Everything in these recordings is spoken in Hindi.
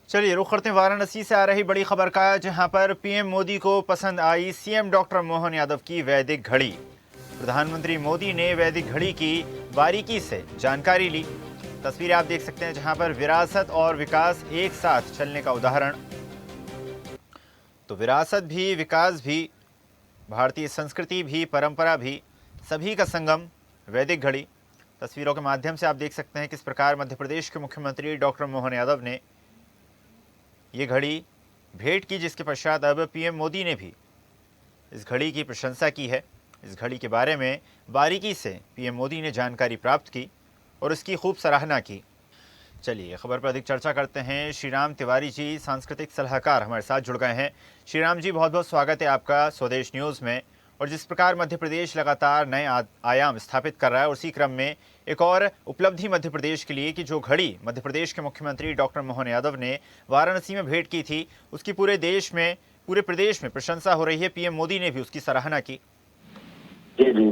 चलिए रुख करते हैं वाराणसी से आ रही बड़ी खबर का, जहां पर पीएम मोदी को पसंद आई सीएम डॉक्टर मोहन यादव की वैदिक घड़ी। प्रधानमंत्री मोदी ने वैदिक घड़ी की बारीकी से जानकारी ली। तस्वीर आप देख सकते हैं, जहां पर विरासत और विकास एक साथ चलने का उदाहरण। तो विरासत भी, विकास भी, भारतीय संस्कृति भी, परंपरा भी, सभी का संगम वैदिक घड़ी। तस्वीरों के माध्यम से आप देख सकते हैं किस प्रकार मध्य प्रदेश के मुख्यमंत्री डॉक्टर मोहन यादव ने ये घड़ी भेंट की, जिसके पश्चात अब पीएम मोदी ने भी इस घड़ी की प्रशंसा की है। इस घड़ी के बारे में बारीकी से पीएम मोदी ने जानकारी प्राप्त की और इसकी खूब सराहना की। चलिए खबर पर अधिक चर्चा करते हैं। श्रीराम तिवारी जी, सांस्कृतिक सलाहकार, हमारे साथ जुड़ गए हैं। श्रीराम जी, बहुत बहुत स्वागत है आपका स्वदेश न्यूज़ में। और जिस प्रकार मध्य प्रदेश लगातार नए आयाम स्थापित कर रहा है, उसी क्रम में एक और उपलब्धि मध्य प्रदेश के लिए कि जो घड़ी मध्य प्रदेश के मुख्यमंत्री डॉक्टर मोहन यादव ने वाराणसी में भेंट की थी, उसकी पूरे देश में, पूरे प्रदेश में प्रशंसा हो रही है। पीएम मोदी ने भी उसकी सराहना की। जी जी,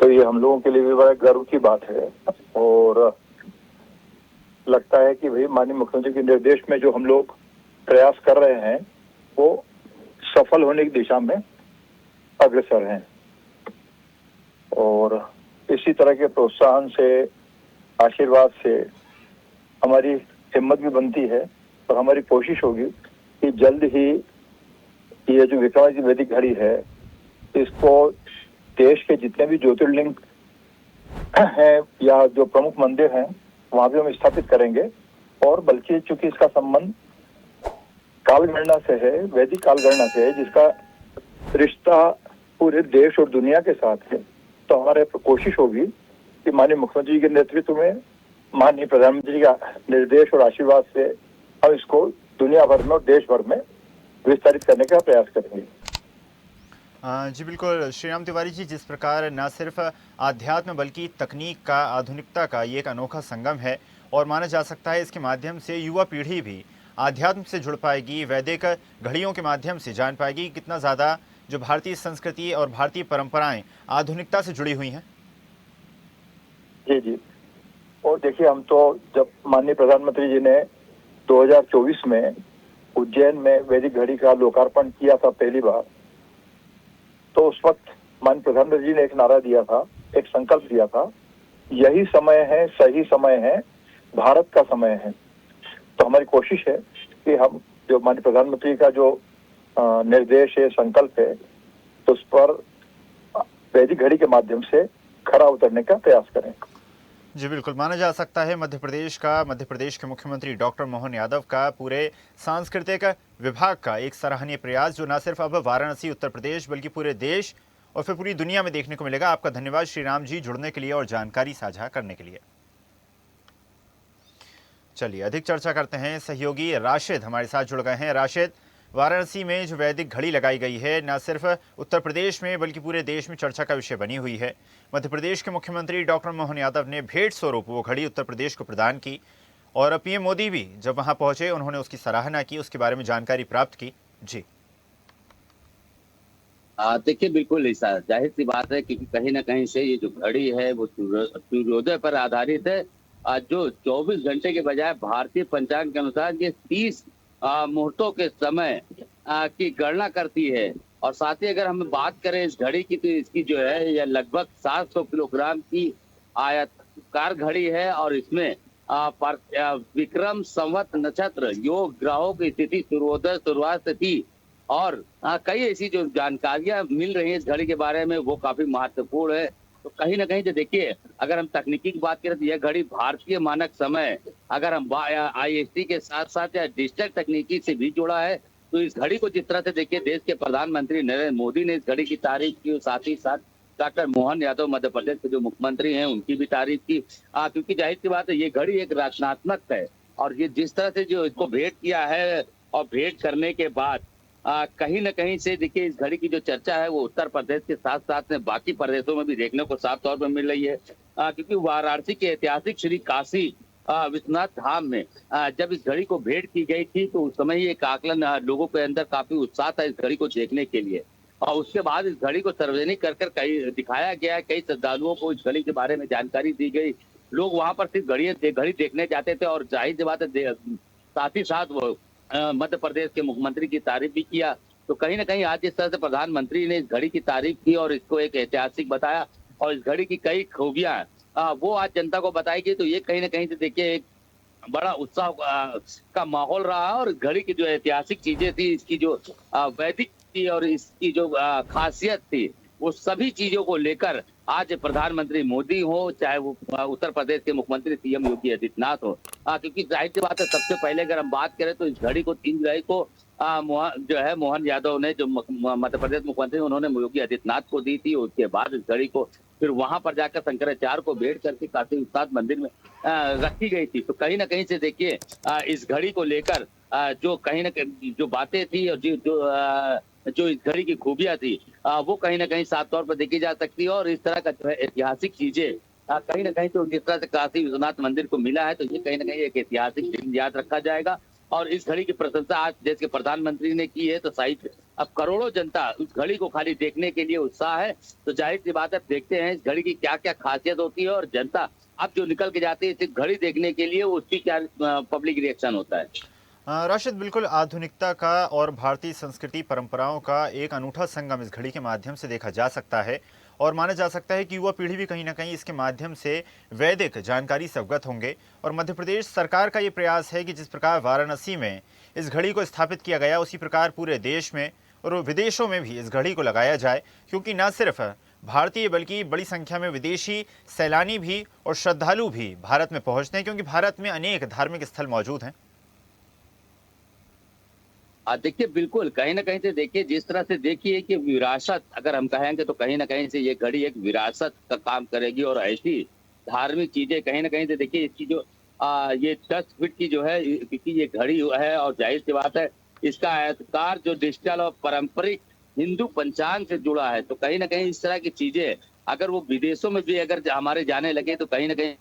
तो ये हम लोगों के लिए भी बड़ा गर्व की बात है और लगता है कि भाई माननीय मुख्यमंत्री के निर्देश में जो हम लोग प्रयास कर रहे हैं वो सफल होने की दिशा में अग्रसर हैं। और इसी तरह के प्रोत्साहन से, आशीर्वाद से हमारी हिम्मत भी बनती है और हमारी कोशिश होगी कि जल्द ही ये जो विक्रमादित्य वैदिक घड़ी है, इसको देश के जितने भी ज्योतिर्लिंग हैं या जो प्रमुख मंदिर हैं वहां भी हम स्थापित करेंगे। और बल्कि चूंकि इसका संबंध कालगणना से है, वैदिक कालगणना से है, जिसका रिश्ता पूरे देश और दुनिया के साथ है, तो हमारे कोशिश होगी कि माननीय मुख्यमंत्री के नेतृत्व में, माननीय प्रधानमंत्री का निर्देश और आशीर्वाद से हम इसको दुनिया भर में और देश भर में विस्तारित करने का प्रयास करेंगे। जी बिल्कुल श्रीराम तिवारी जी, जिस प्रकार न सिर्फ आध्यात्म बल्कि तकनीक का, आधुनिकता का ये एक अनोखा संगम है और माना जा सकता है इसके माध्यम से युवा पीढ़ी भी आध्यात्म से जुड़ पाएगी, वैदिक घड़ियों के माध्यम से जान पाएगी कितना ज़्यादा जो भारतीय संस्कृति और भारतीय परंपराएं आधुनिकता से जुड़ी हुई हैं। जी जी, और देखिए, हम तो जब माननीय प्रधानमंत्री जी ने 2024 में उज्जैन में वैदिक घड़ी का लोकार्पण किया था पहली बार, तो उस वक्त माननीय प्रधानमंत्री जी ने एक नारा दिया था, एक संकल्प दिया था, यही समय है, सही समय है, भारत का समय है। तो हमारी कोशिश है कि हम जो माननीय प्रधानमंत्री का जो निर्देश है, संकल्प है, तो उस पर वैदिक घड़ी के माध्यम से खरा उतरने का प्रयास करें। जी बिल्कुल, माना जा सकता है मध्य प्रदेश के मुख्यमंत्री डॉक्टर मोहन यादव का पूरे सांस्कृतिक विभाग का एक सराहनीय प्रयास, जो न सिर्फ अब वाराणसी, उत्तर प्रदेश, बल्कि पूरे देश और फिर पूरी दुनिया में देखने को मिलेगा। आपका धन्यवाद श्रीराम जी, जुड़ने के लिए और जानकारी साझा करने के लिए। चलिए अधिक चर्चा करते हैं। सहयोगी राशिद हमारे साथ जुड़ गए हैं। राशिद, वाराणसी में जो वैदिक घड़ी लगाई गई है, न सिर्फ उत्तर प्रदेश में बल्कि पूरे देश में चर्चा का विषय बनी हुई है। मध्य प्रदेश के मुख्यमंत्री डॉक्टर मोहन यादव ने भेंट स्वरूप वो घड़ी उत्तर प्रदेश को प्रदान की और पीएम मोदी भी जब वहां पहुंचे, उन्होंने उसकी सराहना की, उसके बारे में जानकारी प्राप्त की। जी देखिए, बिल्कुल ऐसा जाहिर सी बात है, क्योंकि कहीं ना कहीं से ये जो घड़ी है वो सूर्योदय पर आधारित है। जो 24 घंटे के बजाय भारतीय पंचांग के अनुसार ये 30 मुहूर्तों के समय की गणना करती है। और साथ ही अगर हम बात करें इस घड़ी की, तो इसकी जो है यह लगभग 700 किलोग्राम की आयताकार घड़ी है और इसमें विक्रम संवत नक्षत्र, योग, ग्रहों की स्थिति, सूर्योदय, शुरुआत तिथि और कई ऐसी जो जानकारियां मिल रही हैं इस घड़ी के बारे में, वो काफी महत्वपूर्ण है। तो कहीं ना कहीं जो देखिए, अगर हम तकनीकी की बात करें तो यह घड़ी भारतीय मानक समय, अगर हम IST के साथ साथ या डिजिटल तकनीकी से भी जुड़ा है। तो इस घड़ी को जिस तरह से देखिए, देश के प्रधानमंत्री नरेंद्र मोदी ने इस घड़ी की तारीफ की, साथ ही साथ डॉक्टर मोहन यादव मध्य प्रदेश के जो मुख्यमंत्री हैं उनकी भी तारीफ की, क्योंकि जाहिर सी बात है ये घड़ी एक रचनात्मक है। और ये जिस तरह से जो इसको भेंट किया है और भेंट करने के बाद कहीं ना कहीं से देखिए, इस घड़ी की जो चर्चा है वो उत्तर प्रदेश के साथ साथ में बाकी प्रदेशों में भी देखने को साफ तौर पर मिल रही है। क्योंकि वाराणसी के ऐतिहासिक श्री काशी विश्वनाथ धाम में जब इस घड़ी को भेंट की गई थी, तो उस समय ही एक आकलन, लोगों के अंदर काफी उत्साह था इस घड़ी को देखने के लिए। और उसके बाद इस घड़ी को सार्वजनिक कर कई दिखाया गया, कई श्रद्धालुओं को इस घड़ी के बारे में जानकारी दी गई। लोग वहां पर सिर्फ घड़ी देखने जाते थे और जाहिर सी बात है साथ ही साथ वो मध्य प्रदेश के मुख्यमंत्री की तारीफ भी किया। तो कहीं ना कहीं आज जिस तरह से प्रधानमंत्री ने इस घड़ी की तारीफ की और इसको एक ऐतिहासिक बताया और इस घड़ी की कई खूबियां वो आज जनता को बताएगी, तो ये कहीं ना कहीं से देखिए एक बड़ा उत्साह का माहौल रहा और इस घड़ी की जो ऐतिहासिक चीजें थी, इसकी जो वैदिक थी और इसकी जो खासियत थी, वो सभी चीजों को लेकर आज प्रधानमंत्री मोदी हो, चाहे वो उत्तर प्रदेश के मुख्यमंत्री सीएम योगी आदित्यनाथ हो, क्योंकि जाहिर सी बात है सबसे पहले अगर हम बात करें तो इस घड़ी को 3 जुलाई को जो है मोहन यादव ने, जो मध्य प्रदेश मुख्यमंत्री, उन्होंने योगी आदित्यनाथ को दी थी। उसके बाद इस घड़ी को फिर वहां पर जाकर शंकराचार्य को भेंट करके काशी विश्वनाथ मंदिर में रखी गई थी। तो कहीं ना कहीं से देखिए इस घड़ी को लेकर जो कहीं ना कहीं जो बातें थी और जो इस घड़ी की खूबियां थी वो कहीं ना कहीं साफ तौर पर देखी जा सकती है। और इस तरह का जो है ऐतिहासिक चीजें कहीं ना कहीं तो जिस तरह से काशी विश्वनाथ मंदिर को मिला है, तो ये कहीं ना कहीं एक ऐतिहासिक दिन याद रखा जाएगा। और इस घड़ी की प्रशंसा आज देश के प्रधानमंत्री ने की है, तो शायद अब करोड़ों जनता उस घड़ी को खाली देखने के लिए उत्साह है। तो जाहिर सी बात है, देखते हैं इस घड़ी की क्या क्या खासियत होती है और जनता अब जो निकल के जाती है इस घड़ी देखने के लिए, उसकी क्या पब्लिक रिएक्शन होता है। राशिद, बिल्कुल आधुनिकता का और भारतीय संस्कृति परंपराओं का एक अनूठा संगम इस घड़ी के माध्यम से देखा जा सकता है और माना जा सकता है कि युवा पीढ़ी भी कहीं ना कहीं इसके माध्यम से वैदिक जानकारी से अवगत होंगे। और मध्य प्रदेश सरकार का ये प्रयास है कि जिस प्रकार वाराणसी में इस घड़ी को स्थापित किया गया, उसी प्रकार पूरे देश में और विदेशों में भी इस घड़ी को लगाया जाए, क्योंकि न सिर्फ भारतीय बल्कि बड़ी संख्या में विदेशी सैलानी भी और श्रद्धालु भी भारत में पहुँचते हैं, क्योंकि भारत में अनेक धार्मिक स्थल मौजूद हैं। देखिए बिल्कुल, कहीं ना कहीं से देखिए जिस तरह से देखिए कि विरासत अगर हम कहेंगे तो कहीं ना कहीं से ये घड़ी एक विरासत का काम करेगी। और ऐसी धार्मिक चीजें कहीं ना कहीं से देखिए इसकी जो ये 10 फीट की जो है, क्योंकि ये घड़ी है और जाहिर सी बात है इसका आयताकार जो डिजिटल और पारंपरिक हिंदू पंचांग से जुड़ा है। तो कहीं ना कहीं इस तरह की चीजें अगर वो विदेशों में भी अगर हमारे जाने लगे तो कहीं ना कहीं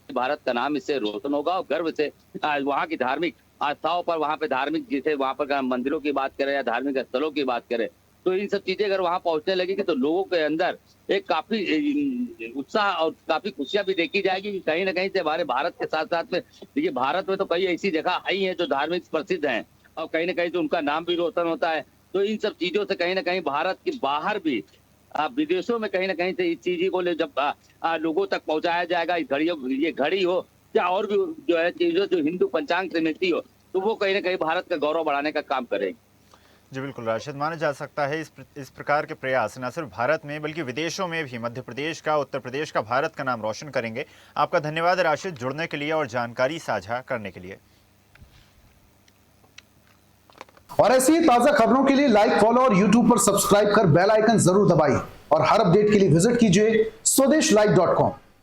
भारत का नाम इससे रोशन होगा और गर्व से वहाँ की धार्मिक आस्थाओं पर, वहाँ पे धार्मिक, जैसे वहाँ पर मंदिरों की बात करें या धार्मिक स्थलों की बात करें, तो इन सब चीजें अगर वहाँ पहुंचने लगेगी तो लोगों के अंदर एक काफी उत्साह और काफी खुशियां भी देखी जाएगी कि कहीं ना कहीं से हमारे भारत के साथ साथ में, देखिए भारत में तो कई ऐसी जगह आई हैं जो धार्मिक प्रसिद्ध हैं और कहीं ना कहीं से उनका नाम भी रोशन होता है। तो इन सब चीजों से कहीं ना कहीं भारत के बाहर भी विदेशों में कहीं ना कहीं से इस चीज को जब लोगों तक पहुंचाया जाएगा, ये घड़ी हो या और भी जो है चीजें जो हिंदू पंचांग से मिलती हो, तो वो कहीं ना कहीं भारत का गौरव बढ़ाने का काम करेगी। जी बिल्कुल राशिद, माना जा सकता है इस प्रकार के प्रयास न सिर्फ भारत में बल्कि विदेशों में भी मध्य प्रदेश का, उत्तर प्रदेश का, भारत का नाम रोशन करेंगे। आपका धन्यवाद राशिद, जुड़ने के लिए और जानकारी साझा करने के लिए। और ऐसी ही ताजा खबरों के लिए लाइक, फॉलो और यूट्यूब पर सब्सक्राइब कर बेल आइकन जरूर दबाइए और हर अपडेट के लिए विजिट कीजिए स्वदेशलाइव.com।